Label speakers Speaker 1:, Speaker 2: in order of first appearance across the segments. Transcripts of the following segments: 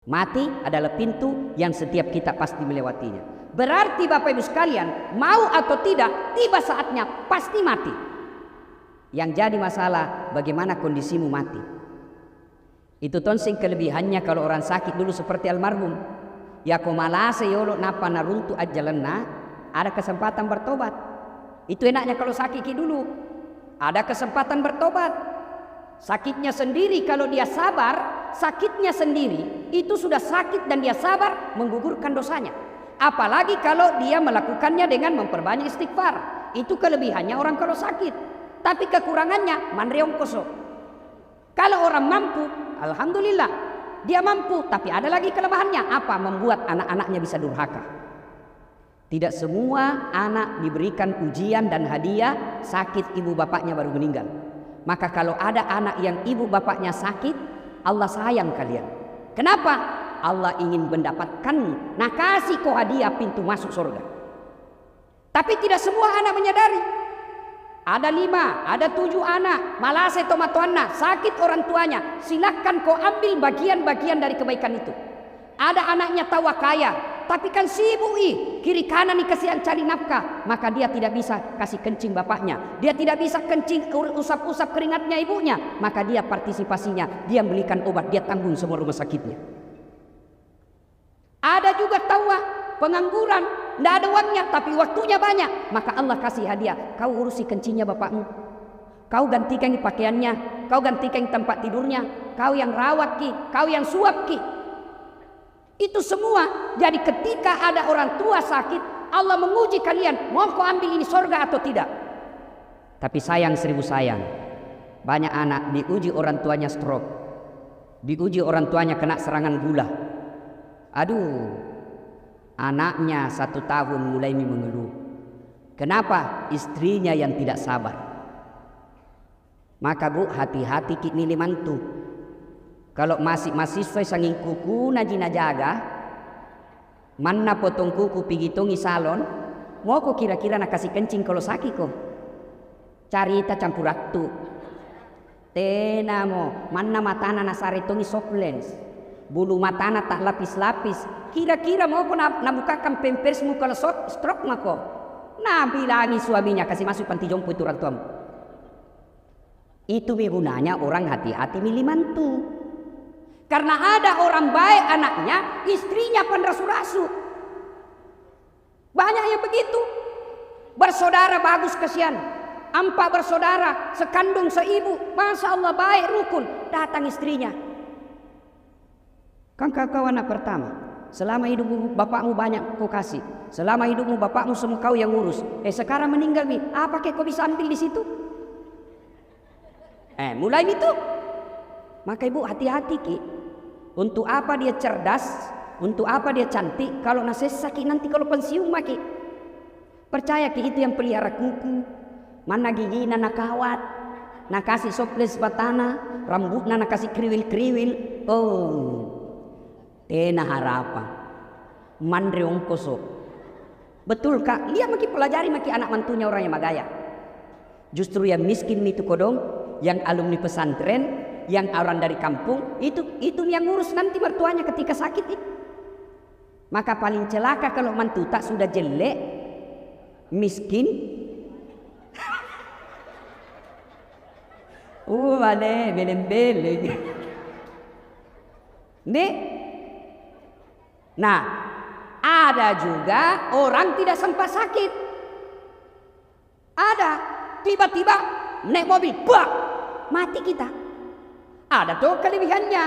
Speaker 1: Mati adalah pintu yang setiap kita pasti melewatinya. Berarti Bapak Ibu sekalian, mau atau tidak, tiba saatnya pasti mati. Yang jadi masalah, bagaimana kondisimu mati. Itu tonsing kelebihannya kalau orang sakit dulu seperti almarhum. Ya komalase yolo napa naruntu ajalenna, ada kesempatan bertobat. Itu enaknya kalau sakit dulu. Ada kesempatan bertobat. Sakitnya sendiri kalau dia sabar, sakitnya sendiri itu sudah sakit dan dia sabar menggugurkan dosanya. Apalagi kalau dia melakukannya dengan memperbanyak istighfar. Itu kelebihannya orang kalau sakit. Tapi kekurangannya manreong koso. Kalau orang mampu, alhamdulillah dia mampu. Tapi ada lagi kelemahannya. Apa? Membuat anak-anaknya bisa durhaka. Tidak semua anak diberikan ujian dan hadiah sakit ibu bapaknya baru meninggal. Maka kalau ada anak yang ibu bapaknya sakit, Allah sayang kalian. Kenapa? Allah ingin mendapatkan, nah kasih kau hadiah pintu masuk surga. Tapi tidak semua anak menyadari. Ada 5, ada 7 anak, malah setomatoanna, sakit orang tuanya. Silahkan kau ambil bagian-bagian dari kebaikan itu. Ada anaknya tawa kaya, tapi kan sibuk kiri kanan kasihan cari nafkah, maka dia tidak bisa kasih kencing bapaknya, dia tidak bisa kencing usap-usap keringatnya ibunya, maka dia partisipasinya, dia belikan obat, dia tanggung semua rumah sakitnya. Ada juga tawa pengangguran, tidak ada uangnya tapi waktunya banyak, maka Allah kasih hadiah, kau urusi kencingnya bapakmu, kau gantikan pakaiannya, kau gantikan tempat tidurnya, kau yang rawat kau yang suap Itu semua. Jadi ketika ada orang tua sakit, Allah menguji kalian, mau kau ambil ini surga atau tidak. Tapi sayang 1000 sayang, banyak anak diuji orang tuanya stroke, diuji orang tuanya kena serangan gula. Aduh, anaknya 1 tahun mulai mengeluh. Kenapa? Istrinya yang tidak sabar. Maka Bu, hati-hati kini mantu. Kalau masih mahasiswa sanging kuku najina jaga, mana potong kuku pigitongi salon, mau kok kira-kira nak kasih kencing kalau sakit kok. Carita campur waktu. Tenamo, mana matana nasaretongi soft lens, bulu matana tak lapis-lapis. Kira-kira mau kok nabukakan pempersmu kalau stroke mako. Nah bilangi suaminya kasih masuk panti jompo itu orang tuamu. Itu gunanya orang hati-hati milih mantu. Karena ada orang baik anaknya, istrinya penrasu-rasu. Banyak yang begitu. Bersaudara bagus kasihan. 4 bersaudara, sekandung seibu. Masya Allah baik rukun. Datang istrinya. Kan kau anak pertama. Selama hidupmu bapakmu banyak kau kasih. Selama hidupmu bapakmu semua kau yang ngurus. Sekarang meninggal nih. Apa kau bisa ambil di situ? Mulai itu. Maka ibu hati-hati Ki. Untuk apa dia cerdas, untuk apa dia cantik, kalau nasesak Ki nanti kalau pensiun maki. Percaya Ki itu yang pelihara kuku, mana gigi nak kawat, nak kasih soples batana, rambutnya nak kasih kriwil-kriwil. Oh, tena harapan, mandre ongkoso. Betul Kak, dia maki pelajari maki anak mantunya orang yang magaya. Justru yang miskin itu kodong, yang alumni pesantren, yang orang dari kampung itu yang ngurus nanti mertuanya ketika sakit Maka paling celaka kalau mantu tak sudah jelek, miskin. Mana belem-belem. Nih. Nah, ada juga orang tidak sempat sakit. Ada tiba-tiba naik mobil, bak, mati kita. Ada tuh kelebihannya.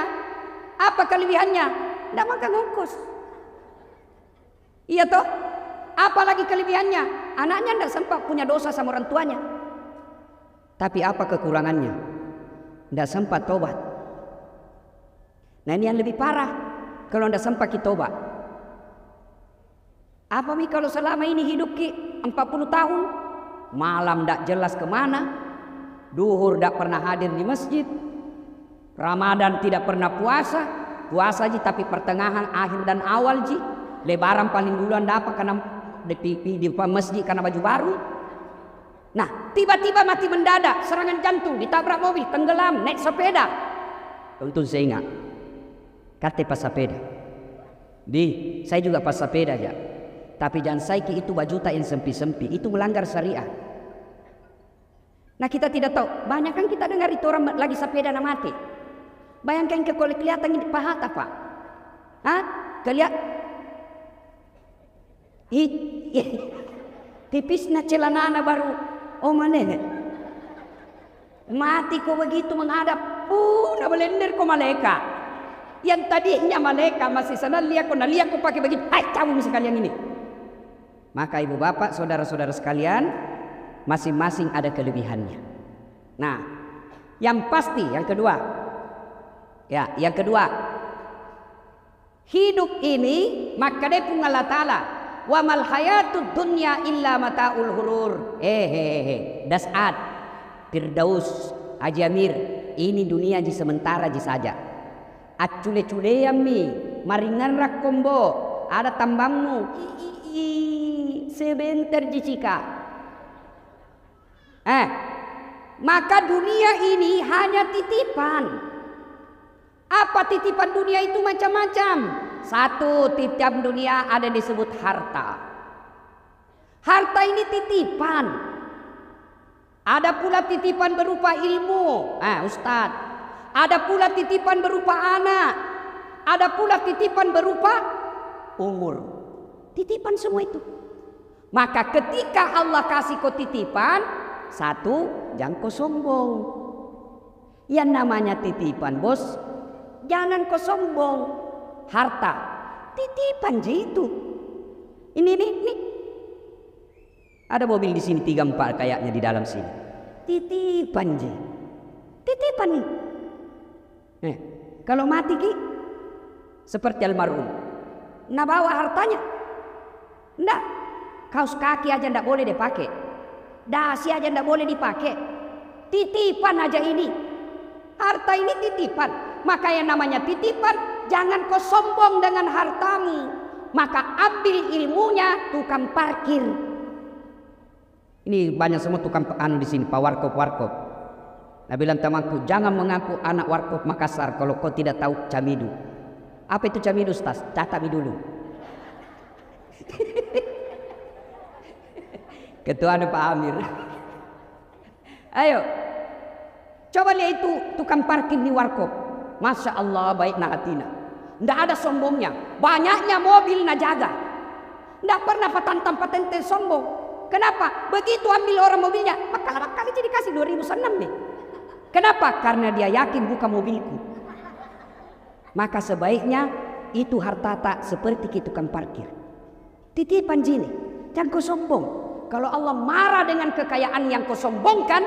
Speaker 1: Apa kelebihannya? Tidak makan ongkos. Iya toh? Apalagi kelebihannya? Anaknya tidak sempat punya dosa sama orang tuanya. Tapi apa kekurangannya? Tidak sempat tobat. Nah ini yang lebih parah. Kalau tidak sempat kita tobat. Apa Mi kalau selama ini hidup Ki 40 tahun? Malam tidak jelas kemana. Duhur tidak pernah hadir di masjid. Ramadan tidak pernah puasa. Puasa ji tapi pertengahan, akhir dan awal ji. Lebaran paling duluan dapat karena di masjid karena baju baru. Nah tiba-tiba mati mendadak, serangan jantung, ditabrak mobil, tenggelam, naik sepeda. Tentu saya ingat. Kate pas sepeda. Saya juga pas sepeda ya. Tapi jangan saiki itu bajuta yang sempi-sempi, itu melanggar syariah. Nah kita tidak tahu, banyak kan kita dengar itu orang lagi sepeda na mati. Bayangkan kalau kelihatan ini paha apa? Hah? Tipis na celana baru. Oh mana? Mati kok begitu menghadap. Na belender ko malaikat. Yang tadinya malaikat masih sana lihat ko pakai begitu. Hai kamu sekalian ini. Maka ibu bapak, saudara-saudara sekalian, masing-masing ada kelebihannya. Nah, yang pasti yang kedua. Ya, yang kedua. Hidup ini maka dia pun Allah Ta'ala. Wa mal hayatud dunya illa mataul hurur. Das'ad Firdaus Haji Amir, ini dunia ji sementara ji saja. Acule-cule yami maringan rakombo, ada tambangmu. Sebentar ji cika. Maka dunia ini hanya titipan. Apa titipan dunia itu? Macam-macam. Satu, titipan dunia ada disebut harta. Harta ini titipan. Ada pula titipan berupa ilmu, Ustadz. Ada pula titipan berupa anak. Ada pula titipan berupa umur. Titipan semua itu. Maka ketika Allah kasih kau titipan, satu, jangan kau sombong. Yang namanya titipan bos, jangan kau sombong. Harta, titipan itu. Ini. Ada mobil di sini 3-4 kayaknya di dalam sini. Titipan ji. Titipan nih. Kalau mati ki seperti almarhum. Nah bawa hartanya. Enggak. Kaos kaki aja enggak boleh dipakai. Dasi aja enggak boleh dipakai. Titipan aja ini. Harta ini titipan. Maka yang namanya titipan, jangan kau sombong dengan hartamu. Maka ambil ilmunya, tukang parkir. Ini banyak semua tukang di sini, Pak Warkop. Nah bilang temanku, jangan mengaku anak Warkop Makassar kalau kau tidak tahu camidu. Apa itu camidu, Ustaz? Catabi dulu. Ketua Pak Amir. Ayo, coba lihat itu tukang parkir di Warkop. Masya Allah baik na hatina. Nggak ada sombongnya. Banyaknya mobil na jaga. Nggak pernah patente sombong. Kenapa? Begitu ambil orang mobilnya, maka kali jadi kasih 2006 nih. Kenapa? Karena dia yakin bukan mobilku. Maka sebaiknya itu harta tak seperti tukang parkir. Titipan jini, jangan kau sombong. Kalau Allah marah dengan kekayaan yang kau sombongkan,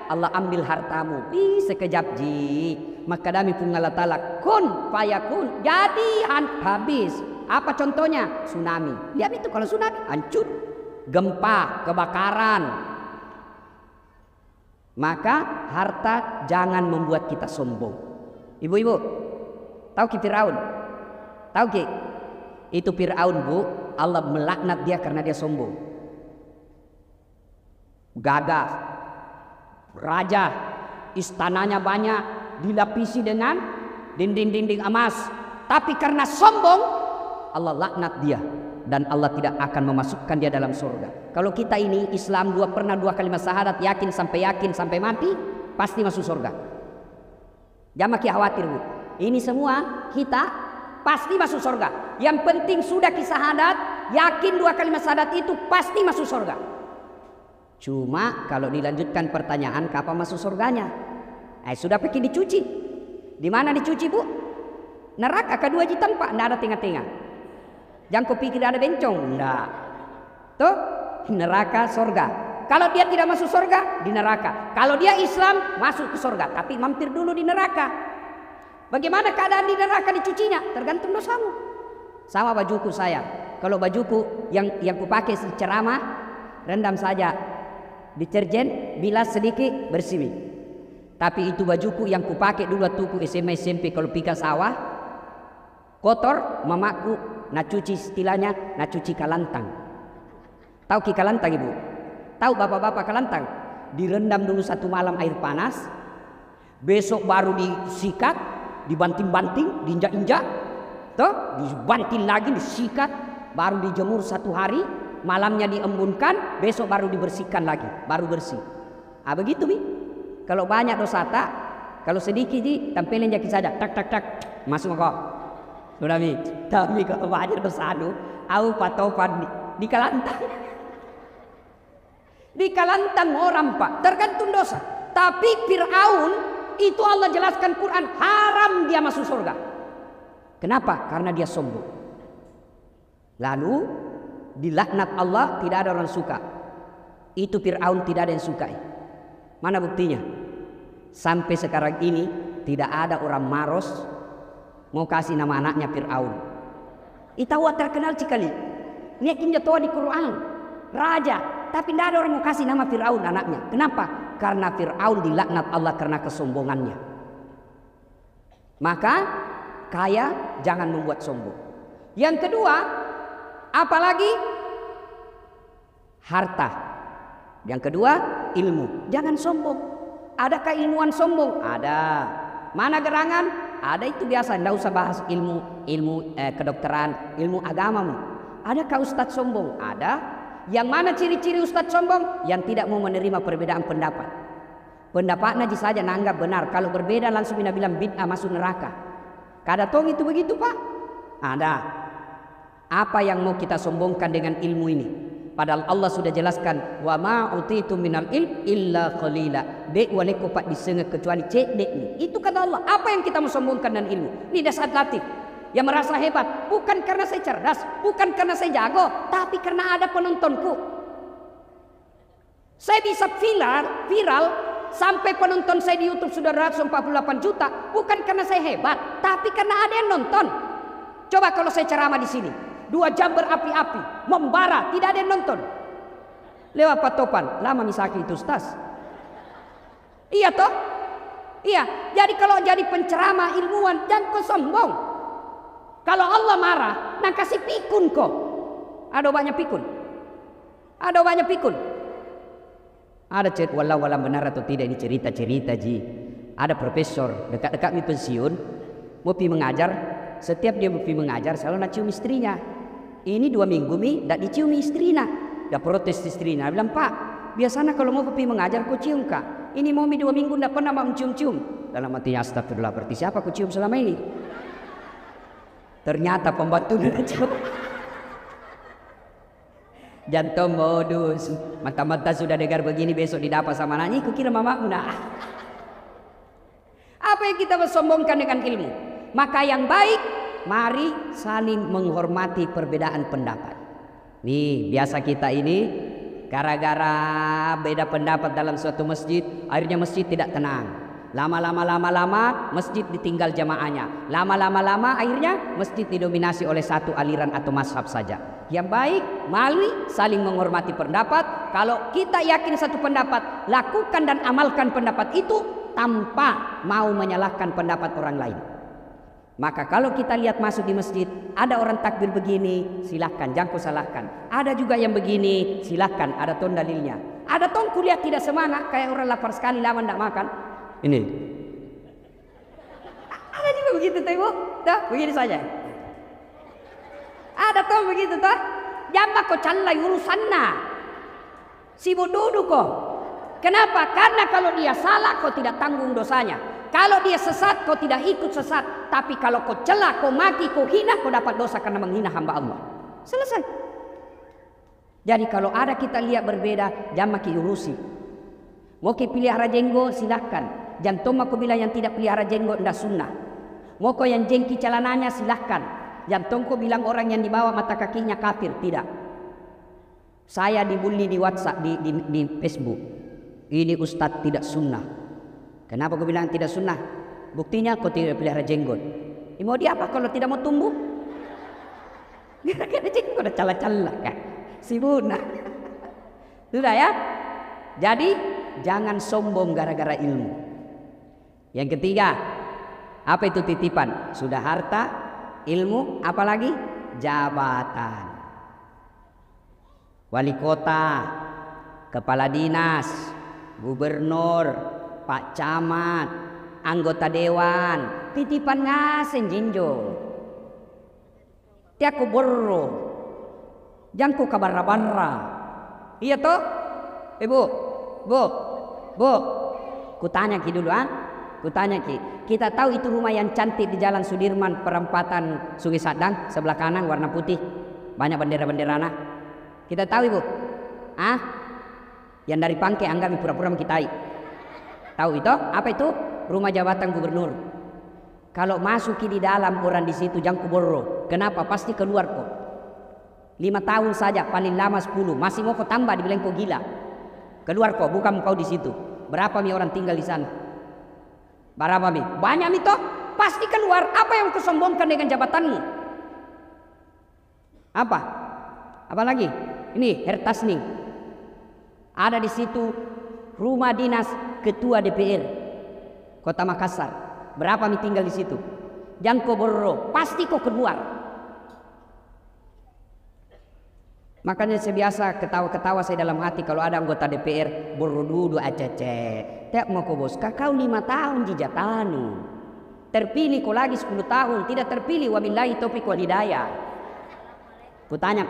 Speaker 1: Allah ambil hartamu. Sekejap ji. Maka dami pun Allah Ta'ala kun fayakun. Jadi habis. Apa contohnya? Tsunami. Lihat itu kalau tsunami hancur. Gempa, kebakaran. Maka harta jangan membuat kita sombong. Ibu-ibu, tahu ki Firaun? Tahu ki? Itu Firaun, Bu. Allah melaknat dia karena dia sombong. Gagah, raja, istananya banyak, dilapisi dengan dinding-dinding emas. Tapi karena sombong, Allah laknat dia. Dan Allah tidak akan memasukkan dia dalam surga. Kalau kita ini Islam pernah dua kalimat syahadat, yakin sampai mati, pasti masuk surga. Jangan makin khawatir, Bu. Ini semua kita pasti masuk surga. Yang penting sudah syahadat, yakin 2 kalimat syahadat itu pasti masuk surga. Cuma kalau dilanjutkan pertanyaan kapan masuk surganya? Sudah pergi dicuci. Di mana dicuci, Bu? Neraka kedua ji tempat, enggak ada tengah-tengah. Jangan kau pikir ada bencong, enggak. Tuh, neraka, surga. Kalau dia tidak masuk surga, di neraka. Kalau dia Islam, masuk ke surga. Tapi mampir dulu di neraka. Bagaimana keadaan di neraka dicucinya? Tergantung dosamu. Sama bajuku saya. Kalau bajuku yang kupakai ceramah, rendam saja deterjen, bilas sedikit, bersih. Tapi itu bajuku yang kupakai dulu waktu SMA SMP kalau pika sawah, kotor, mamaku nak cuci istilahnya, nak cuci kalantang. Tahu ki kalantang, Ibu? Tahu bapak-bapak kalantang? Direndam dulu 1 malam air panas, besok baru disikat, dibanting-banting, diinjak-injak, Toh, dibanting lagi, disikat, baru dijemur 1 hari, malamnya diembunkan, besok baru dibersihkan lagi, baru bersih. Begitu Mi. Kalau banyak dosa tak, kalau sedikit tampilin jaki saja, tak tak tak, masuk kok. Sudah Mi. Tapi kalau banyak dosa au patopan di kalantang. Di kalantang orang Pak, tergantung dosa. Tapi Fir'aun itu Allah jelaskan Quran haram dia masuk surga. Kenapa? Karena dia sombong. Lalu dilaknat Allah, tidak ada orang suka. Itu Fir'aun tidak ada yang suka. Mana buktinya? Sampai sekarang ini tidak ada orang Maros mau kasih nama anaknya Fir'aun. Itawa terkenal sekali. Ini kinja toa di Quran. Raja, tapi tidak ada orang mau kasih nama Fir'aun anaknya. Kenapa? Karena Fir'aun dilaknat Allah karena kesombongannya. Maka kaya jangan membuat sombong. Yang kedua, apalagi harta. Yang kedua, ilmu. Jangan sombong. Adakah ilmuwan sombong? Ada. Mana gerangan? Ada, itu biasa. Tidak usah bahas ilmu kedokteran, ilmu agamamu. Adakah ustadz sombong? Ada. Yang mana ciri-ciri ustadz sombong? Yang tidak mau menerima perbedaan pendapat. Pendapatnya saja nanggap benar. Kalau berbeda langsung bilang bid'ah, masuk neraka. Kada tong itu begitu Pak? Ada. Apa yang mau kita sombongkan dengan ilmu ini? Padahal Allah sudah jelaskan, wa ma utitu minal ilm illa qalila. Dek waleko Pak disengek kecuali cek dek ni. Itu kata Allah. Apa yang kita mau sombongkan dengan ilmu? Ini dasar latih. Yang merasa hebat bukan karena saya cerdas, bukan karena saya jago, tapi karena ada penontonku. Saya bisa viral sampai penonton saya di YouTube sudah 148 juta, bukan karena saya hebat, tapi karena ada yang nonton. Coba kalau saya ceramah di sini 2 jam berapi-api, membara, tidak ada yang nonton. Lewat patopan, lama misaki itu Ustaz. Iya toh? Iya, jadi kalau jadi penceramah ilmuwan jangan kau sombong. Kalau Allah marah, nak kasih pikun kok. Ada banyak pikun. Ada banyak pikun. Ada cerita, walau benar atau tidak ini cerita ji. Ada profesor dekat-dekat di pensiun, mau pergi mengajar. Setiap dia mau pergi mengajar, selalu nak cium istrinya. Ini 2 minggu tak dicium istrinya. Dia protes istrinya, bilang Pak, biasanya kalau mau pergi mengajar kau cium Kak. Ini mau 2 minggu tak pernah mau cium-cium. Dalam hatinya astagfirullah, berarti siapa kau cium selama ini? Ternyata pembantu cium. Jantung modus. Mata-mata sudah dengar begini, besok didapat sama anaknya. Kukira mamaku nak. Apa yang kita bersombongkan dengan ilmu? Maka yang baik, mari saling menghormati perbedaan pendapat. Nih, biasa kita ini gara-gara beda pendapat dalam suatu masjid, akhirnya masjid tidak tenang. Lama-lama masjid ditinggal jamaahnya. Lama-lama akhirnya masjid didominasi oleh satu aliran atau mazhab saja. Yang baik, mari saling menghormati pendapat. Kalau kita yakin satu pendapat, lakukan dan amalkan pendapat itu tanpa mau menyalahkan pendapat orang lain. Maka kalau kita lihat masuk di masjid, ada orang takbir begini, silahkan, jangan kau salahkan. Ada juga yang begini, silahkan, ada ton dalilnya. Ada ton kuliah tidak semangat, kayak orang lapar sekali lama tidak makan. Ini. Ada juga begitu tengok, dah begini saja. Ada ton begitu toh, jangan kau calai urusannya. Sibuk duduk kok. Kenapa? Karena kalau dia salah kau tidak tanggung dosanya. Kalau dia sesat kau tidak ikut sesat. Tapi kalau kau celah, kau maki, kau hina, kau dapat dosa karena menghina hamba Allah. Selesai. Jadi kalau ada kita lihat berbeda, jangan maki urusi. Mau kau pelihara jenggot silahkan. Jantung aku bilang yang tidak pelihara jenggot tidak sunnah. Mau kau yang jengki celananya silahkan. Jantung kau bilang orang yang dibawa mata kakinya kafir. Tidak. Saya dibully di WhatsApp, di Facebook. Ini ustadz tidak sunnah. Kenapa kau bilang tidak sunnah? Buktinya kau tidak pelihara jenggot. Mau dia apa kalau tidak mau tumbuh? Gara-gara jenggot udah cala-cala kan. Sibuna. Sudah ya. Jadi jangan sombong gara-gara ilmu. Yang ketiga, apa itu titipan? Sudah harta, ilmu, apalagi jabatan. Wali kota, kepala dinas, gubernur, pak camat, anggota dewan, titipan ngasen jinjo. Tiako borro. Jangko kabarra-barra. Iya toh? Bu, bu. Kutanya ki dulu Kutanya ki. Kita tahu itu rumah yang cantik di Jalan Sudirman, perempatan Sungai Sadang, sebelah kanan warna putih. Banyak bendera-bendera nah. Kita tahu Ibu? Yang dari Pangke anggami pura-pura mengkitai. Tahu itu? Apa itu? Rumah jabatan gubernur. Kalau masuki di dalam orang di situ jangku borro. Kenapa? Pasti keluar kok. 5 tahun saja, paling lama 10. Masih mau kau tambah dibilang kau gila. Keluar kok, bukan kau di situ. Berapa mi orang tinggal di sana? Berapa mi? Banyak mi toh? Pasti keluar. Apa yang kau sombongkan dengan jabatanmu? Apa? Apa lagi? Ini Hertasning. Ada di situ rumah dinas ketua DPR Kota Makassar. Berapa mi tinggal di situ? Jangko borro. Pasti kau keluar. Makanya saya biasa ketawa-ketawa saya dalam hati kalau ada anggota DPR borodudu acece. Tiap mau kau bos, kau 5 tahun jijatanu. Terpilih kau lagi 10 tahun, tidak terpilih wabillahi taufiq wal hidayah. Kutanya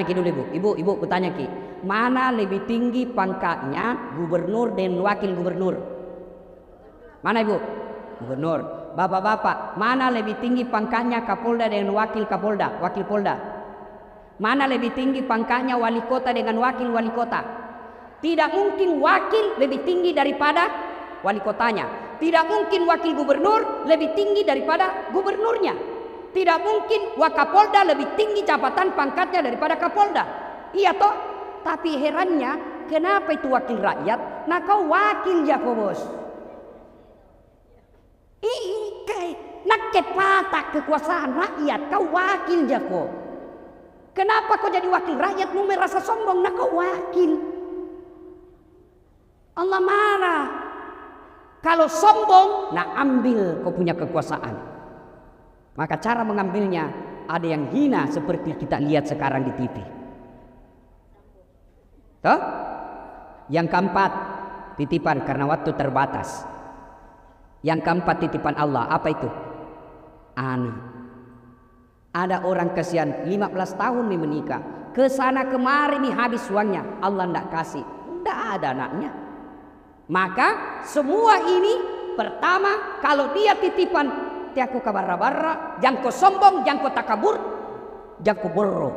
Speaker 1: ki dulu Ibu, kutanya ki. Mana lebih tinggi pangkatnya gubernur dan wakil gubernur? Mana Ibu? Gubernur. Bapak-bapak, mana lebih tinggi pangkatnya Kapolda dan wakil Kapolda, wakil Polda? Mana lebih tinggi pangkatnya wali kota dengan wakil wali kota? Tidak mungkin wakil lebih tinggi daripada wali kotanya. Tidak mungkin wakil gubernur lebih tinggi daripada gubernurnya. Tidak mungkin wakapolda lebih tinggi jabatan pangkatnya daripada kapolda. Iya toh? Tapi herannya, kenapa itu wakil rakyat? Nah kau wakil ya kau bos. Naket patah kekuasaan rakyat, kau wakil ya kau. Kenapa kau jadi wakil rakyat? Lu merasa sombong, nah kau wakil. Allah marah. Kalau sombong, nah ambil kau punya kekuasaan. Maka cara mengambilnya ada yang hina seperti kita lihat sekarang di TV. Toh? Yang keempat, titipan karena waktu terbatas. Yang keempat titipan Allah, apa itu? Anak. Ada orang kasihan 15 tahun nih menikah, kesana kemari nih habis uangnya, Allah ndak kasih, ndak ada anaknya. Maka semua ini pertama kalau dia titipan tiaku kabarra-barra, jangko sombong, jangko takabur, jangko borro.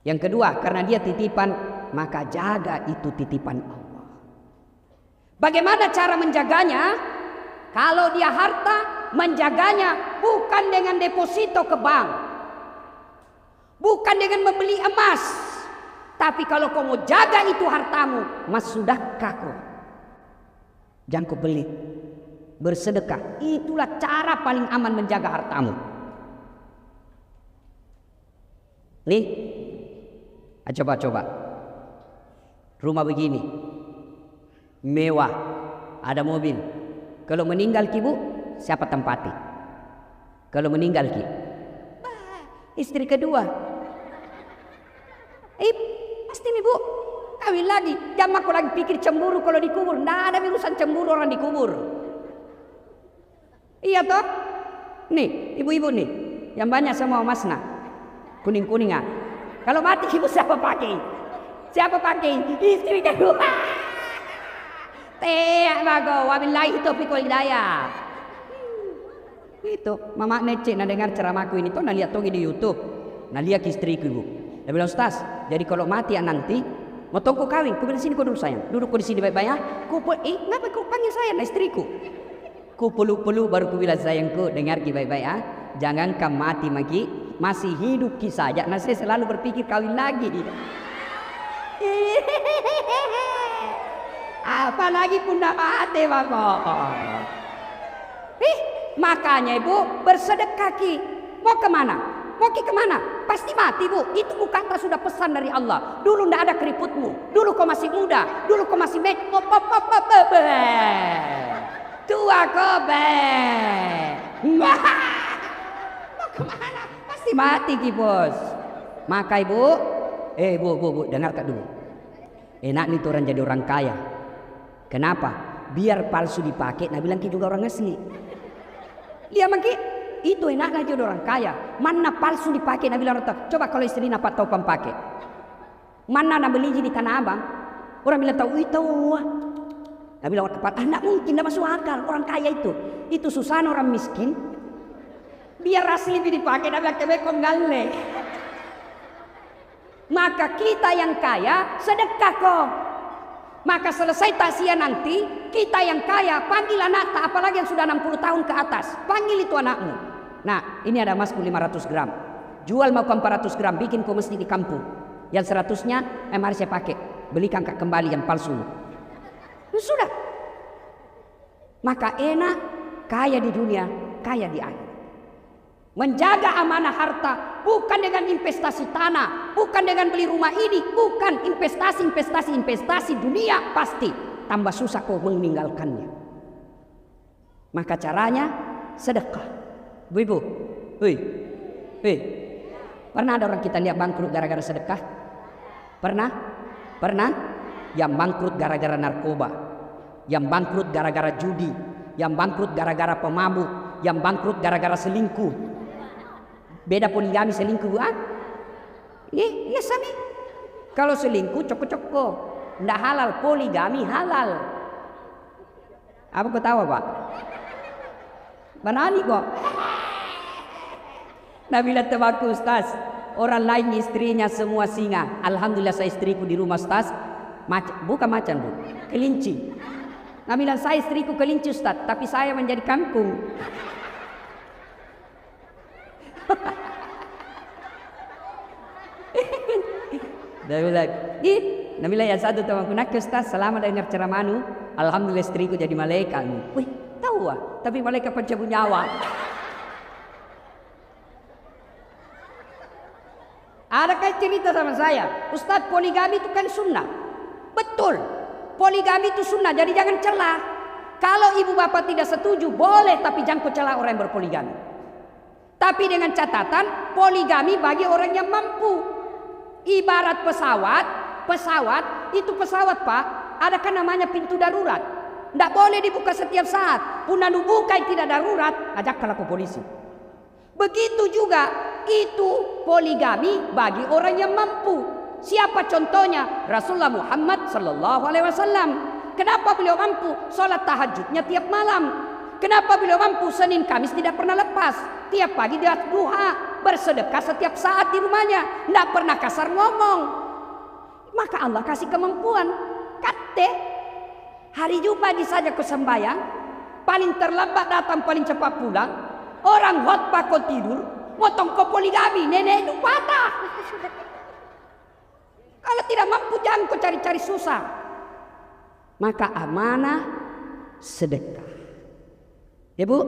Speaker 1: Yang kedua karena dia titipan, maka jaga itu titipan Allah. Bagaimana cara menjaganya? Kalau dia harta, menjaganya bukan dengan deposito ke bank, bukan dengan membeli emas, tapi kalau kau mau jaga itu hartamu, mas sudahkah kau? Jangan kau beli, bersedekah. Itulah cara paling aman menjaga hartamu. Nih, coba rumah begini, mewah, ada mobil. Kalau meninggal ki bu, siapa tempati? Kalau meninggal ki, istri kedua. Pasti nih bu, kawin lagi. Jangan aku lagi pikir cemburu kalau dikubur. Nggak ada urusan cemburu orang dikubur. Iya toh? Nih, ibu-ibu nih, yang banyak semua masna, kuning-kuningan. Kalau mati ibu siapa pakai? Siapa pakai? Istri kedua. Bago, wabillahi taufiq wal hidayah. Itu mama necek nak dengar ceramahku ini tuh nak lihat togi di YouTube. Nak lihat istriku ibu. Dia bilang Ustaz, jadi kalau mati nanti mau tunggu kawin, ku bilang sini kau dulu sayang. Duduk kau di sini baik-baik ya. Ngapa kau panggil saya nah istriku? Ku peluk-peluk baru ku bilang sayangku, dengar ki baik-baik ya. Jangan kamu mati maki, masih hidup ki saja. Nah saya selalu berpikir kawin lagi. Apalagi pun nak mati bapak. Makanya ibu bersedekah ki. Mau kemana? Mau ki kemana? Pasti mati bu. Itu bukankah sudah pesan dari Allah? Dulu ndak ada keriputmu. Dulu kau masih muda. Dulu kau masih tua kobe. Mau kemana? Pasti mati ki bos. Maka ibu, bu, dengar tak dulu. Enak nih tuh orang jadi orang kaya. Kenapa? Biar palsu dipakai, nah bilang ki juga orang asli. Lihat maki, itu enaknya jadi orang kaya. Mana palsu dipakai, Nabi bilang, coba kalau istri Pak tahu pakai. Mana nak beli di Tanah Abang, orang bilang tahu itu. Nabi bilang tepat, tidak mungkin, tidak masuk akal. Orang kaya itu susah orang miskin. Biar asli lebih dipakai, Nabi bilang kebekong galle. Maka kita yang kaya sedekah kok. Maka selesai takziah nanti, kita yang kaya panggil anak, apalagi yang sudah 60 tahun ke atas, panggil itu anakmu. Nah, ini ada emasku 500 gram. Jual mau 400 gram, bikin kau mesti di kampung. Yang 100-nya mari saya pakai, belikan kembali yang palsu. Sudah. Maka enak, kaya di dunia, kaya di akhirat. Menjaga amanah harta bukan dengan investasi tanah, bukan dengan beli rumah ini, bukan investasi dunia pasti tambah susah kau meninggalkannya. Maka caranya sedekah. Ibu, pernah ada orang kita lihat bangkrut gara-gara sedekah? Pernah? Yang bangkrut gara-gara narkoba, yang bangkrut gara-gara judi, yang bangkrut gara-gara pemabuk, yang bangkrut gara-gara selingkuh. Beda poligami selingkuh iya sami. Kalau selingkuh coko-coko ndak halal, poligami halal. Apa kau tahu Pak? Banani kok. Nabila tebaku Ustaz, orang lain istrinya semua singa, alhamdulillah saya istriku di rumah Ustaz bukan macan Bu, kelinci. Nabila saya istriku kelinci Ustaz, tapi saya menjadi kangkung. Nabila yang satu temanku nak Ustaz selama dengar ceramahmu, alhamdulillah istriku jadi malaikat. Wih, tahu tapi malaikat pencabut nyawa. Adakah cerita sama saya, Ustaz poligami itu kan sunnah. Betul, poligami itu sunnah, jadi jangan celah. Kalau ibu bapak tidak setuju boleh, tapi jangan celah orang yang berpoligami. Tapi dengan catatan poligami bagi orang yang mampu. Ibarat pesawat itu pesawat Pak, ada kan namanya pintu darurat. Tidak boleh dibuka setiap saat. Pun buka yang tidak darurat, ajak ke polisi. Begitu juga itu poligami bagi orang yang mampu. Siapa contohnya? Rasulullah Muhammad sallallahu alaihi wasallam. Kenapa beliau mampu? Salat tahajudnya tiap malam. Kenapa beliau mampu? Senin Kamis tidak pernah lepas. Tiap pagi dia duha, bersedekah setiap saat di rumahnya, tidak pernah kasar ngomong. Maka Allah kasih kemampuan. Kate hari Jumat saja ke sembahyang, paling terlambat datang, paling cepat pulang. Orang khotbah kau tidur, motong kau poligami, nenek itu patah. Kalau tidak mampu jangan kau cari-cari susah. Maka amanah sedekah. Ya Bu,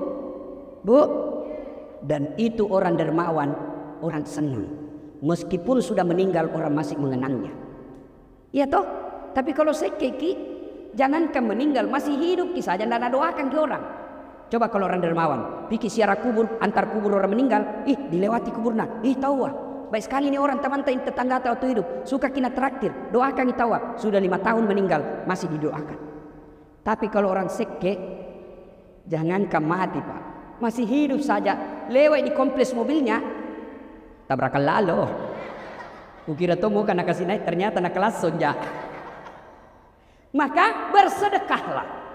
Speaker 1: dan itu orang dermawan, orang senang. Meskipun sudah meninggal orang masih mengenangnya. Iya toh? Tapi kalau sekeki, jangankan meninggal, masih hidup kisah saja tidak doakan ke orang. Coba kalau orang dermawan, pikir siara kubur, antar kubur orang meninggal, dilewati kuburna, tahu baik sekali ini orang teman tetangga atau hidup, suka kina traktir, doakan tahu sudah 5 tahun meninggal, masih didoakan. Tapi kalau orang seke, jangankan mati Pak, masih hidup saja, lewat di kompleks mobilnya, tabrakan lalu. Kukira tuh mau kena kasih naik, ternyata nak kelas sonja. Maka bersedekahlah.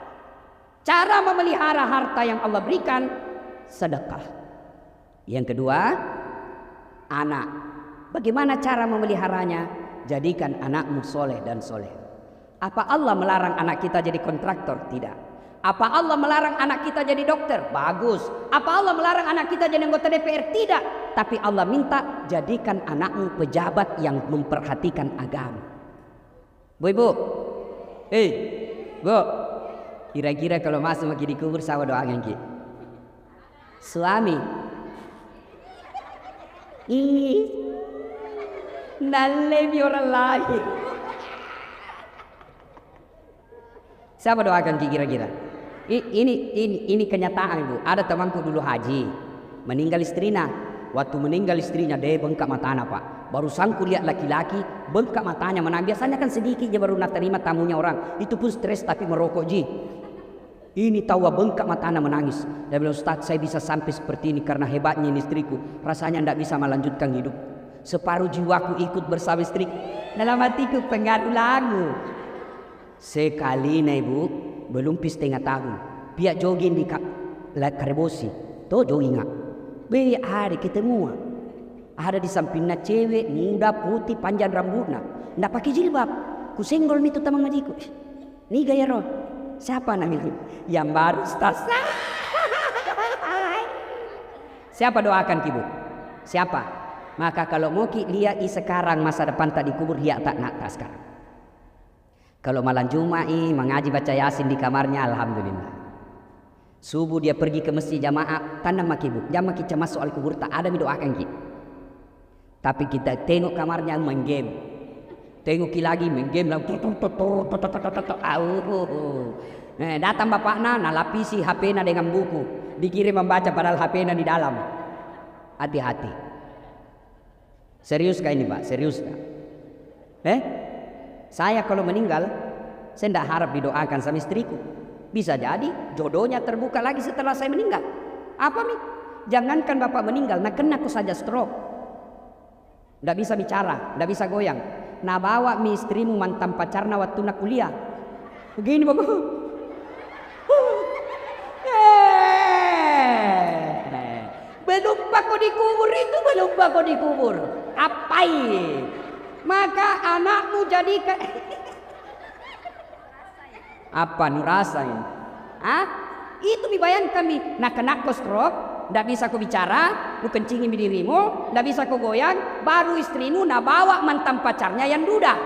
Speaker 1: Cara memelihara harta yang Allah berikan, sedekah. Yang kedua, anak. Bagaimana cara memeliharanya? Jadikan anakmu soleh dan soleh. Apa Allah melarang anak kita jadi kontraktor? Tidak. Apa Allah melarang anak kita jadi dokter? Bagus. Apa Allah melarang anak kita jadi anggota DPR? Tidak. Tapi Allah minta jadikan anakmu pejabat yang memperhatikan agama. Bu, Bu, kira-kira kalau masuk lagi di kubur sama doakan ki. Suami, nalemi orang lain. Siapa doakan ki kira-kira? Ini kenyataan Bu. Ada temanku dulu haji, meninggal istrinya. Waktu meninggal istrinya dia bengkak matanya Pak. Baru sangku lihat laki-laki bengkak matanya. Biasanya kan sedikit dia baru nak terima tamunya orang. Itu pun stres tapi merokok ji. Ini tawa bengkak matanya menangis. Dia bilang, Ustaz, saya bisa sampai seperti ini karena hebatnya ini istriku. Rasanya tidak bisa melanjutkan hidup. Separuh jiwaku ikut bersama istriku. Dalam hatiku pengaruh lagu. Sekali nih ibu, belum setengah tahun. Biar jogging di Karebosi. Tuh jogging nggak? Biar hari ketemu. Ada di sampingnya cewek muda putih panjang rambutnya. Nggak pakai jilbab. Ku senggol itu tamang majiku. Nih gaya roh. Siapa namanya? Yang baru Ustaz. Siapa doakan kibu? Siapa? Maka kalau mau ki lihat sekarang masa depan tak dikubur dia tak nak sekarang. Kalau malam Jumat mengaji baca Yasin di kamarnya, alhamdulillah. Subuh dia pergi ke masjid jamaah, tanda makibu. Jamaah kita masuk al kubur tak ada doakan ki. Tapi kita tengok kamarnya main game. Tengok lagi main game lagi. Datang bapaknya nalapisi HP-nya dengan buku. Dikirim membaca padahal HP-nya di dalam. Hati-hati. Serius kah ini Pak? Serius kah? Saya kalau meninggal, saya tidak harap didoakan sama istriku. Bisa jadi jodohnya terbuka lagi setelah saya meninggal. Apa Mi? Jangankan bapak meninggal, nah kena aku saja stroke. Tidak bisa bicara, tidak bisa goyang. Nah bawa mi istrimu mantan pacarna waktu nak kuliah. Begini bapak. Belum bako dikubur itu, belum bako dikubur. Apai? Maka anakmu jadikan. Apa nih rasain? Itu dibayangkan mi. Nah kena kau stroke. Tidak bisa kau bicara, lu kencingin dirimu, tidak bisa kau goyang, baru istrimu nak bawa mantan pacarnya yang duda.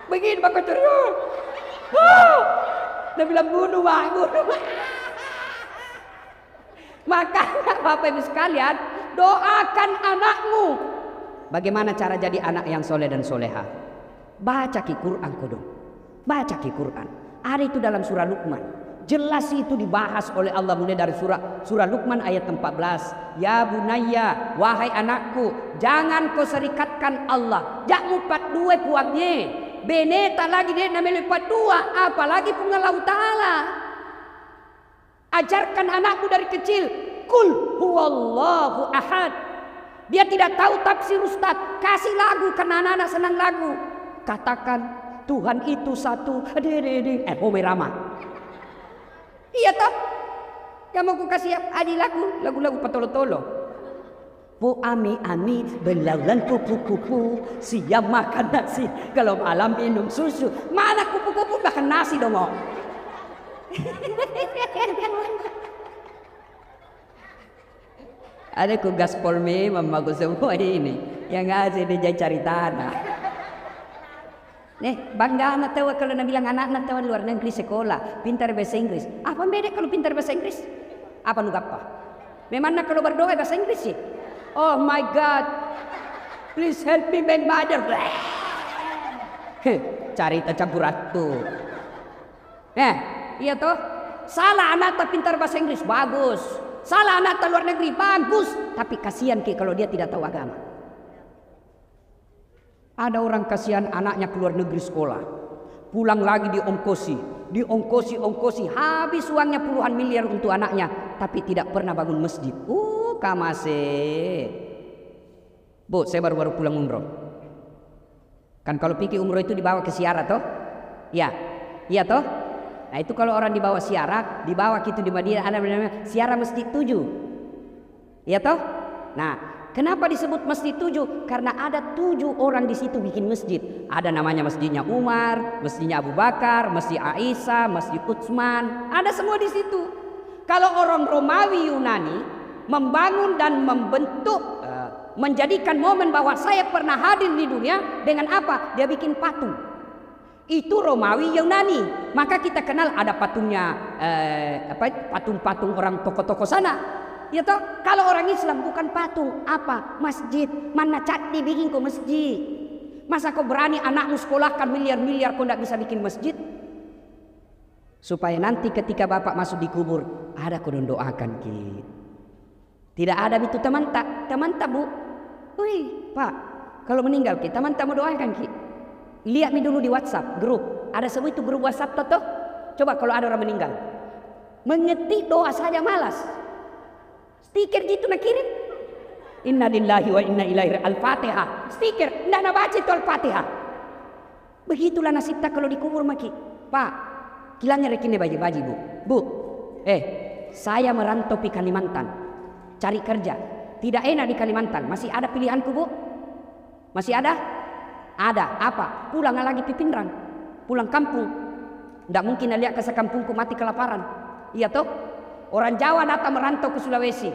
Speaker 1: Begini bakal terus. Dia bilang bunuh Pak, bunuh. Maka Bapak Ibu sekalian, doakan anakmu. Bagaimana cara jadi anak yang soleh dan soleha? Baca ki Quran kodong. Baca ki Quran. Ada itu dalam surah Luqman. Jelas itu dibahas oleh Allah mulai dari surah Luqman ayat 14. Ya bunayya, wahai anakku, jangan kau serikatkan Allah. Jangan empat dua puangnya. Beneta lagi dia namanya empat dua, apalagi punga Allah Ta'ala. Ajarkan anakku dari kecil. Kul huwallahu ahad. Dia tidak tahu tafsir Ustaz. Kasih lagu karena anak-anak senang lagu. Katakan Tuhan itu satu. Rama. Iya toh? Yang mau ku kasih adi lagu-lagu patolo-tolo. Po ami belaulan kupu-kupu, siap makan nasi, kalau malam minum susu. Mana kupu-kupu makan nasi dong? Ada ku gaspol memang bagus semua ini. Yang ngasih dia cari tanah. Bangga anak tahu kalau nak bilang anak tahu luar negeri sekolah, pintar bahasa Inggris. Apa beda kalau pintar bahasa Inggris? Apa nu apa? Memang nak kalau berdoa bahasa Inggris sih. Oh my God, please help me my mother. Cari campurat tuh. Iya toh. Salah anak tak pintar bahasa Inggris, bagus. Salah anak tak luar negeri, bagus. Tapi kasihan ki kalau dia tidak tahu agama. Ada orang kasihan anaknya keluar negeri sekolah, pulang lagi diongkosi, habis uangnya puluhan miliar untuk anaknya, tapi tidak pernah bangun masjid. Kamase. Bu, saya baru pulang umroh. Kan kalau pikir umroh itu dibawa ke siara toh? Iya toh? Nah itu kalau orang dibawa siara, dibawa gitu di Madinah ada namanya siara masjid 7. Iya toh? Nah. Kenapa disebut masjid 7? Karena ada 7 orang di situ bikin masjid. Ada namanya masjidnya Umar, masjidnya Abu Bakar, masjid Aisyah, masjid Utsman. Ada semua di situ. Kalau orang Romawi Yunani membangun dan membentuk, menjadikan momen bahwa saya pernah hadir di dunia dengan apa? Dia bikin patung. Itu Romawi Yunani. Maka kita kenal ada patungnya, patung-patung orang tokoh-tokoh sana. Ya toh, kalau orang Islam bukan patung, apa? Masjid. Mana cat dibikin kau masjid? Masa kau berani anakmu sekolahkan miliar-miliar kau tidak bisa bikin masjid? Supaya nanti ketika bapak masuk di kubur, ada kau doakan ki. Tidak ada itu teman tak bu. Wih pak, kalau meninggal ki, teman tak mau doakan ki. Lihat dulu di WhatsApp grup, ada semua itu grup WhatsApp toh. Coba kalau ada orang meninggal. Mengetik doa saja malas. Stiker gitu nak kirim. Inna lillahi wa inna ilaihi al-Fatihah. Stiker, ndak nak baca itu al-Fatihah. Begitulah nasib tak kalau dikubur maki. Pak, kilangnya rekine baji-baji bu. Bu, saya merantau di Kalimantan. Cari kerja. Tidak enak di Kalimantan. Masih ada pilihanku bu? Masih ada? Ada. Apa? Pulang lagi Pipinrang. Pulang kampung. Ndak mungkin lihat ke sekampungku mati kelaparan. Iya toh? Orang Jawa datang merantau ke Sulawesi.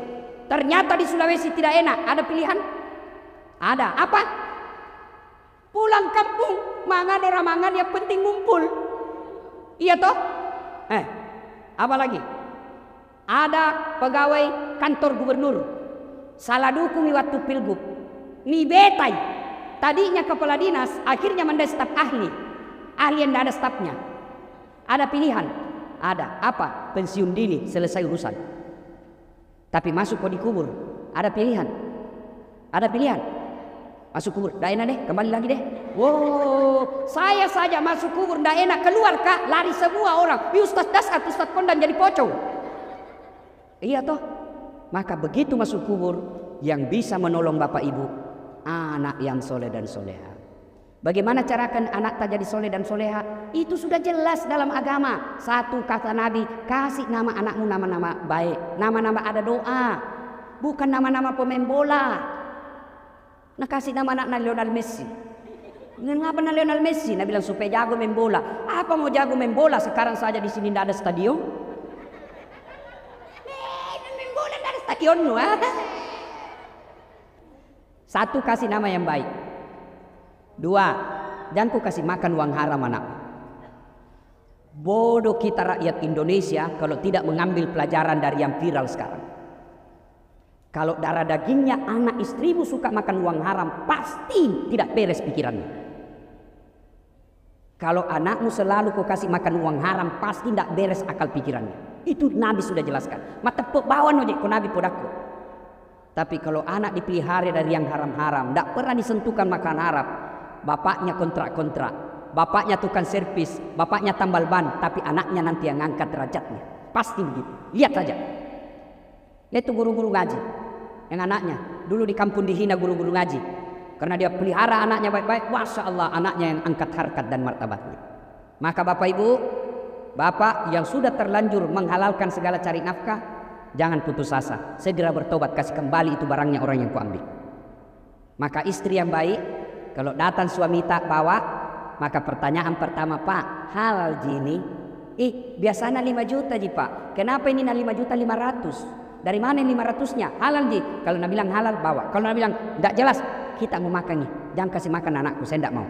Speaker 1: Ternyata di Sulawesi tidak enak. Ada pilihan? Ada. Apa? Pulang kampung. Mangan orang mangan yang penting ngumpul. Iya toh? Apa lagi? Ada pegawai kantor gubernur. Salah dukung waktu pilgub. Ni betai. Tadinya kepala dinas, akhirnya menjadi staf ahli. Ahli yang tidak ada stafnya. Ada pilihan? Ada. Apa? Pensiun dini, selesai urusan. Tapi masuk kok dikubur. Ada pilihan? Ada pilihan? Masuk kubur, tidak enak deh, kembali lagi deh. Wow, saya saja masuk kubur, tidak enak, keluar kak, lari semua orang. Ustaz Dasat, Ustaz Kondan jadi pocong. Iya toh? Maka begitu masuk kubur, yang bisa menolong bapak ibu, anak yang soleh dan soleha. Bagaimana carakan anak tak jadi soleh dan soleha? Itu sudah jelas dalam agama. Satu kata Nabi, kasih nama anakmu nama-nama baik. Nama-nama ada doa. Bukan nama-nama pemain bola. Nah kasih nama anak Lionel Messi. Kenapa Lionel Messi? Nah bilang supaya jago main bola. Apa mau jago main bola? Sekarang saja di sini tidak ada stadion. Main bola tidak ada stadion. Satu, kasih nama yang baik. Dua, jangan ku kasih makan uang haram anak. Bodoh kita rakyat Indonesia kalau tidak mengambil pelajaran dari yang viral sekarang. Kalau darah dagingnya anak istrimu suka makan uang haram, pasti tidak beres pikirannya. Kalau anakmu selalu kau kasih makan uang haram, pasti tidak beres akal pikirannya. Itu Nabi sudah jelaskan. Mata bawan ojek ko Nabi podakku. Tapi kalau anak dipelihara dari yang haram-haram, tidak pernah disentuhkan makan haram. Bapaknya kontrak-kontrak, bapaknya tukang servis, bapaknya tambal ban, tapi anaknya nanti yang angkat derajatnya. Pasti begitu. Lihat saja. Lihat tuh guru-guru ngaji. Yang anaknya dulu di kampung dihina guru-guru ngaji karena dia pelihara anaknya baik-baik. Masya Allah, anaknya yang angkat harkat dan martabatnya. Maka bapak ibu, bapak yang sudah terlanjur menghalalkan segala cari nafkah, jangan putus asa, segera bertobat, kasih kembali itu barangnya orang yang kuambil. Maka istri yang baik, kalau datang suami tak bawa, maka pertanyaan pertama, Pak, halal ini? Biasanya 5 juta ji Pak, kenapa ini 5 juta 500? Dari mana 500-nya? Halal ji. Kalau nak bilang halal, bawa. Kalau nak bilang tidak jelas, kita mau makan nih. Jangan kasih makan anakku, saya tidak mau.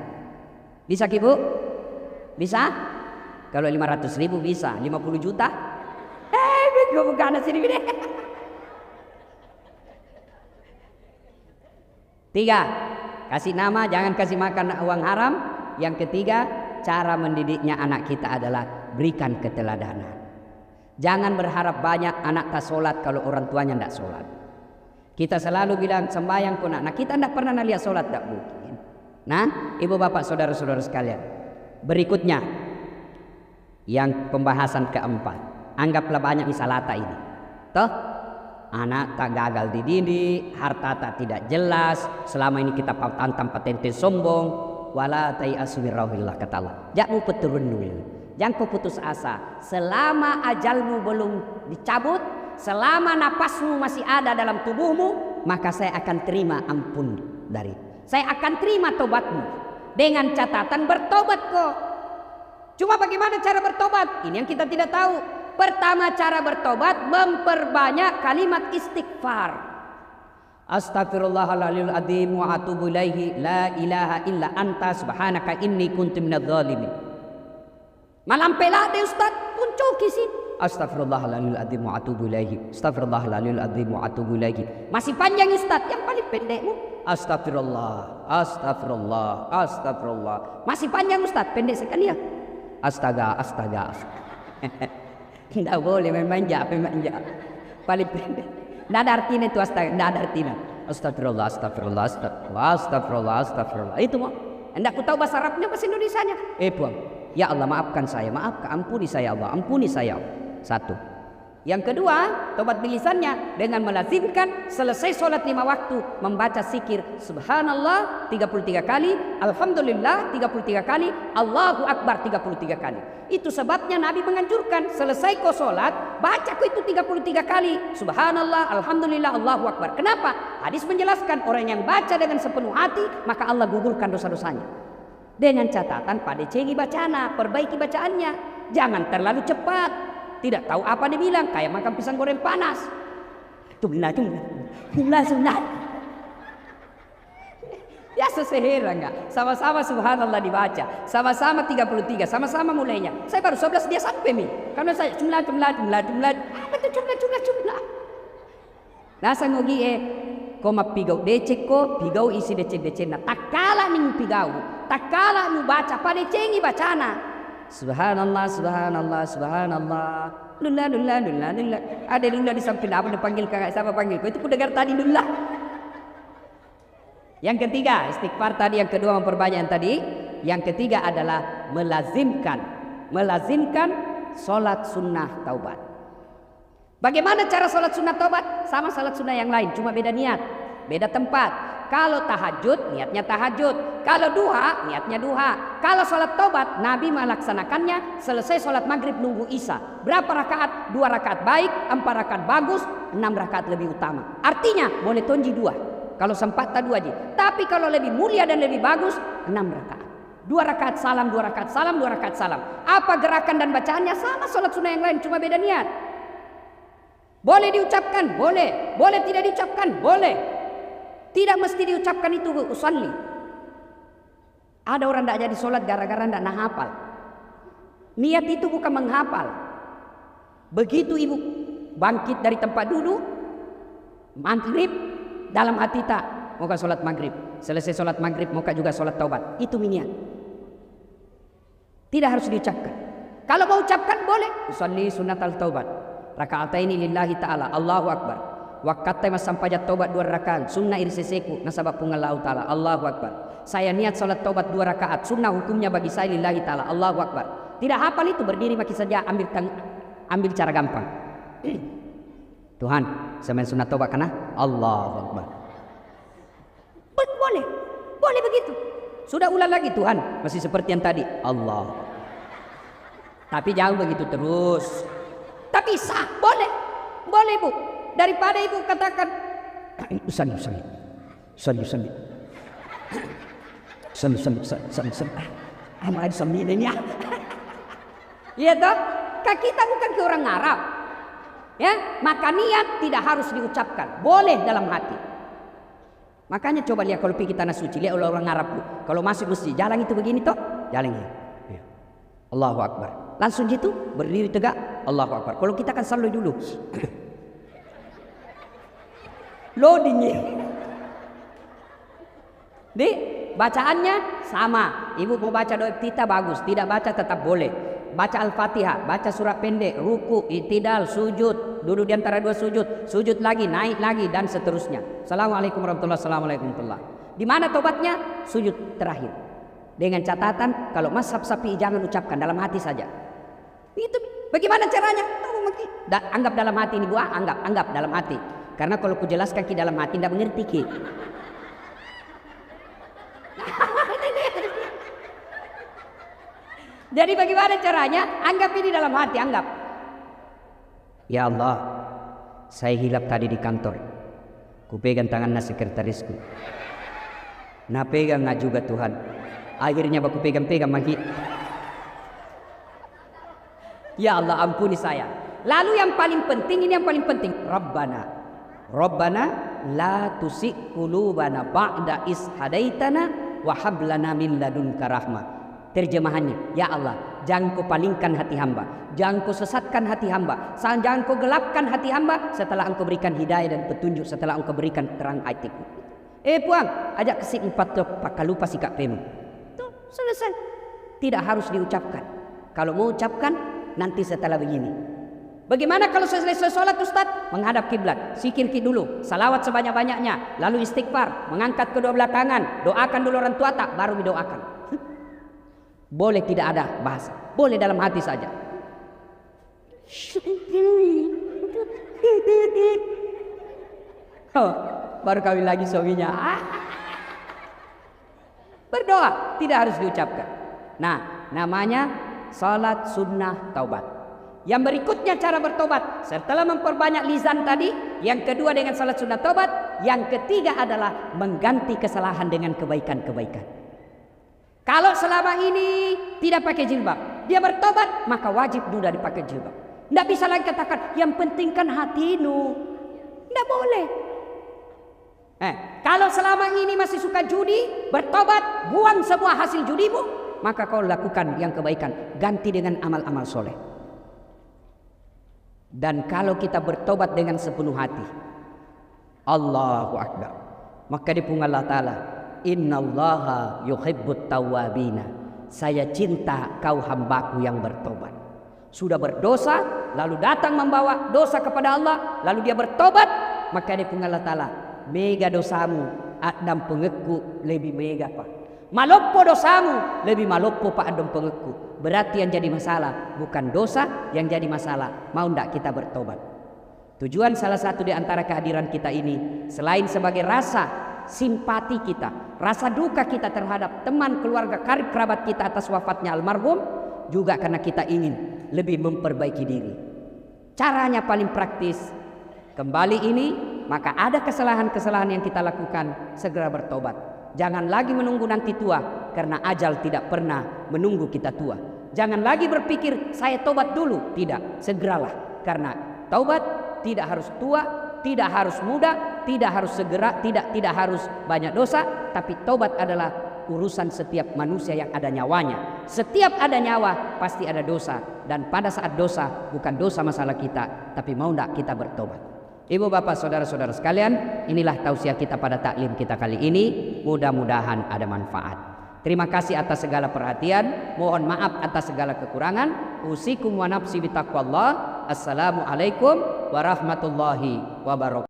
Speaker 1: Bisa ibu? Bisa? Kalau 500.000 bisa. 50 juta? Gue bukan sini gede. 3, kasih nama, jangan kasih makan uang haram. Yang ketiga, cara mendidiknya anak kita adalah berikan keteladanan. Jangan berharap banyak anak tak sholat kalau orang tuanya tidak sholat. Kita selalu bilang sembahyang kok nak. Nah kita tidak pernah lihat sholat, tidak mungkin. Nah ibu bapak saudara-saudara sekalian, berikutnya yang pembahasan keempat, anggaplah banyak misalata ini. Toh anak tak gagal dididik, harta tak tidak jelas, selama ini kita tanpa patente sombong. Wala tayasu min rauhillah, kata Allah. Jangan peturun. Jangan kau putus asa. Selama ajalmu belum dicabut, selama napasmu masih ada dalam tubuhmu, maka saya akan terima ampun dari. Saya akan terima tobatmu. Dengan catatan bertobat kok. Cuma bagaimana cara bertobat? Ini yang kita tidak tahu. Pertama cara bertobat, memperbanyak kalimat istighfar. Astaghfirullahaladzim adzim wa atubu ilaihi la ilaha illa anta subhanaka inni kuntu minadz zalimin. Malam pelak deh Ustaz, muncul kisi. Astaghfirullahaladzim adzim wa atubu ilaihi. Astaghfirullahaladzim adzim wa atubu ilaihi. Masih panjang Ustaz, yang paling pendekmu astagfirullah, astagfirullah, astagfirullah. Masih panjang Ustaz, pendek sekali ya. Astaga. Tidak boleh memanja. Paling pendek. Tidak ada artinya itu astaga, tidak ada artinya. Astagfirullah, astagfirullah, astagfirullah, astagfirullah, astagfirullah. Itu mau. Anda aku tahu bahasa Arabnya, bahasa Indonesianya. Puang. Ya Allah maafkan saya, ampuni saya Allah, ampuni saya. 1. Yang kedua, tobat bilisannya dengan melazimkan selesai sholat 5 waktu membaca zikir subhanallah 33 kali, alhamdulillah 33 kali, Allahu Akbar 33 kali. Itu sebabnya Nabi menganjurkan selesai kau sholat, baca kau itu 33 kali subhanallah, alhamdulillah, Allahu Akbar. Kenapa? Hadis menjelaskan orang yang baca dengan sepenuh hati maka Allah gugurkan dosa-dosanya. Dengan catatan pada cengi bacana, perbaiki bacaannya, jangan terlalu cepat. Tidak tahu apa dia bilang, kayak makan pisang goreng panas. Jumlah. Ya sesehera enggak? Sama-sama subhanallah dibaca, sama-sama 33, sama-sama mulainya. Saya baru 11 dia sampai nih. Karena saya jumlah. Apa itu jumlah? Nasa ngogi koma pigau decek ko, pigau isi decek na. Takala ning pigau, takala mu baca pada cengi bacana. Subhanallah. Lullah. Ada lullah di samping apa dipanggil kakak siapa panggil? Itu ku dengar tadi lullah. Yang ketiga istighfar tadi, yang kedua memperbanyak yang tadi. Yang ketiga adalah melazimkan sholat sunnah taubat. Bagaimana cara sholat sunnah taubat? Sama sholat sunnah yang lain, cuma beda niat, beda tempat. Kalau tahajud, niatnya tahajud. Kalau duha, niatnya duha. Kalau sholat taubat, Nabi melaksanakannya selesai sholat maghrib nunggu isya. Berapa rakaat? 2 rakaat baik, 4 rakaat bagus, 6 rakaat lebih utama. Artinya boleh tonji 2. Kalau sempat tak 2 aja. Tapi kalau lebih mulia dan lebih bagus, 6 rakaat. 2 rakaat salam, 2 rakaat salam, 2 rakaat salam. Apa gerakan dan bacaannya? Sama sholat sunnah yang lain, cuma beda niat. Boleh diucapkan? Boleh. Boleh tidak diucapkan? Boleh. Tidak mesti diucapkan itu usalli. Ada orang tidak jadi sholat gara-gara tidak hafal. Niat itu bukan menghafal. Begitu ibu bangkit dari tempat duduk, maghrib, dalam hati tak mau sholat maghrib. Selesai sholat maghrib mau juga sholat taubat. Itu niat. Tidak harus diucapkan. Kalau mau ucapkan boleh. Usalli sunnatal taubat. Raka'ataini lillahi ta'ala. Allahu Akbar. Wakatai mas sampajat taubat 2 rakaat sunnah irseseku nasabab pungallahu ta'ala. Allahu Akbar. Saya niat salat taubat 2 rakaat sunnah hukumnya bagi saya lillahi ta'ala. Allahu Akbar. Tidak hafal itu berdiri maki saja, ambil cara gampang. Tuhan saya main sunnah taubat karena Allahu Akbar. Boleh begitu. Sudah ulang lagi Tuhan masih seperti yang tadi Allah. Tapi jangan begitu terus. Tapi sah, boleh bu. Daripada ibu katakan usalli. Amal sambil ini ya. Iya toh? Kita bukan ke orang Arab. Ya, maka niat tidak harus diucapkan, boleh dalam hati. Makanya coba lihat kalau pergi tanah suci, lihat orang Arab bu. Kalau masuk masjid, jalan itu begini toh, jalan ya. Allahu Akbar. Langsung gitu berdiri tegak, Allahu Akbar. Kalau kita kan selalu dulu. Loadingnya. Di bacaannya sama. Ibu mau baca doa iftitah bagus, tidak baca tetap boleh. Baca Al-Fatihah, baca surat pendek, ruku, i'tidal, sujud, duduk di antara 2 sujud lagi, naik lagi dan seterusnya. Assalamualaikum warahmatullahi wabarakatuh. Di mana tobatnya? Sujud terakhir. Dengan catatan kalau mazhab Syafi'i jangan ucapkan, dalam hati saja. Itu bagaimana caranya? Anggap dalam hati ini Bu, anggap dalam hati. Karena kalau ku jelaskan ki dalam hati tidak mengerti ki. Jadi bagaimana caranya? Anggap ini dalam hati, anggap. Ya Allah, saya hilap tadi di kantor. Ku pegang tangannya sekretarisku. Nah pegang nggak juga Tuhan. Akhirnya aku pegang lagi. Ya Allah ampuni saya. Lalu yang paling penting, ini yang paling penting. Rabbana la tusik qulubana ba'da is hadaitana wa hab lana min ladunka rahmah. Terjemahannya, ya Allah, jangan kau palingkan hati hamba, jangan kau sesatkan hati hamba, jangan kau gelapkan hati hamba setelah engkau berikan hidayah dan petunjuk, setelah engkau berikan terang hatiku. Puang, ajak kesik 4 pakai lupa sikap pemu. Tuh, selesai. Tidak harus diucapkan. Kalau mau ucapkan nanti setelah begini. Bagaimana kalau selesai sholat Ustaz? Menghadap kiblat, zikir dulu, salawat sebanyak-banyaknya, lalu istighfar, mengangkat kedua belah tangan, doakan dulu orang tua tak, baru didoakan. Boleh tidak ada bahasa, boleh dalam hati saja. Oh, baru kawin lagi suaminya. Berdoa tidak harus diucapkan. Nah, namanya salat sunnah taubat. Yang berikutnya cara bertobat setelah memperbanyak lisan tadi, yang kedua dengan salat sunnah taubat, yang ketiga adalah mengganti kesalahan dengan kebaikan-kebaikan. Kalau selama ini tidak pakai jilbab, dia bertobat, maka wajib sudah dipakai jilbab. Tidak bisa lagi katakan yang penting kan hatimu. Tidak boleh. Kalau selama ini masih suka judi, bertobat, buang semua hasil judimu, maka kau lakukan yang kebaikan, ganti dengan amal-amal soleh. Dan kalau kita bertobat dengan sepenuh hati, Allahu Akbar, maka di punggung Allah Ta'ala, innallaha yuhibbut tawwabina, saya cinta kau hambaku yang bertobat. Sudah berdosa, lalu datang membawa dosa kepada Allah, lalu dia bertobat, maka di punggung Allah Ta'ala, mega dosamu adam pengeku lebih mega pak, maloppo dosamu lebih maloppo pak adam pengeku. Berarti yang jadi masalah bukan dosa, yang jadi masalah mau ndak kita bertobat. Tujuan salah satu di antara kehadiran kita ini, selain sebagai rasa simpati kita, rasa duka kita terhadap teman, keluarga, karib kerabat kita atas wafatnya almarhum, juga karena kita ingin lebih memperbaiki diri. Caranya paling praktis, kembali ini, maka ada kesalahan-kesalahan yang kita lakukan, segera bertobat. Jangan lagi menunggu nanti tua, karena ajal tidak pernah menunggu kita tua. Jangan lagi berpikir saya tobat dulu, tidak, segeralah. Karena taubat tidak harus tua, tidak harus muda, tidak harus segera, tidak harus banyak dosa, tapi taubat adalah urusan setiap manusia yang ada nyawanya. Setiap ada nyawa pasti ada dosa, dan pada saat dosa bukan dosa masalah kita, tapi mau tidak kita bertobat. Ibu bapak saudara-saudara sekalian, inilah tausiah kita pada taklim kita kali ini. Mudah-mudahan ada manfaat. Terima kasih atas segala perhatian, mohon maaf atas segala kekurangan. Usikum wa nafsi bitaqwallah. Assalamualaikum warahmatullahi wabarakatuh.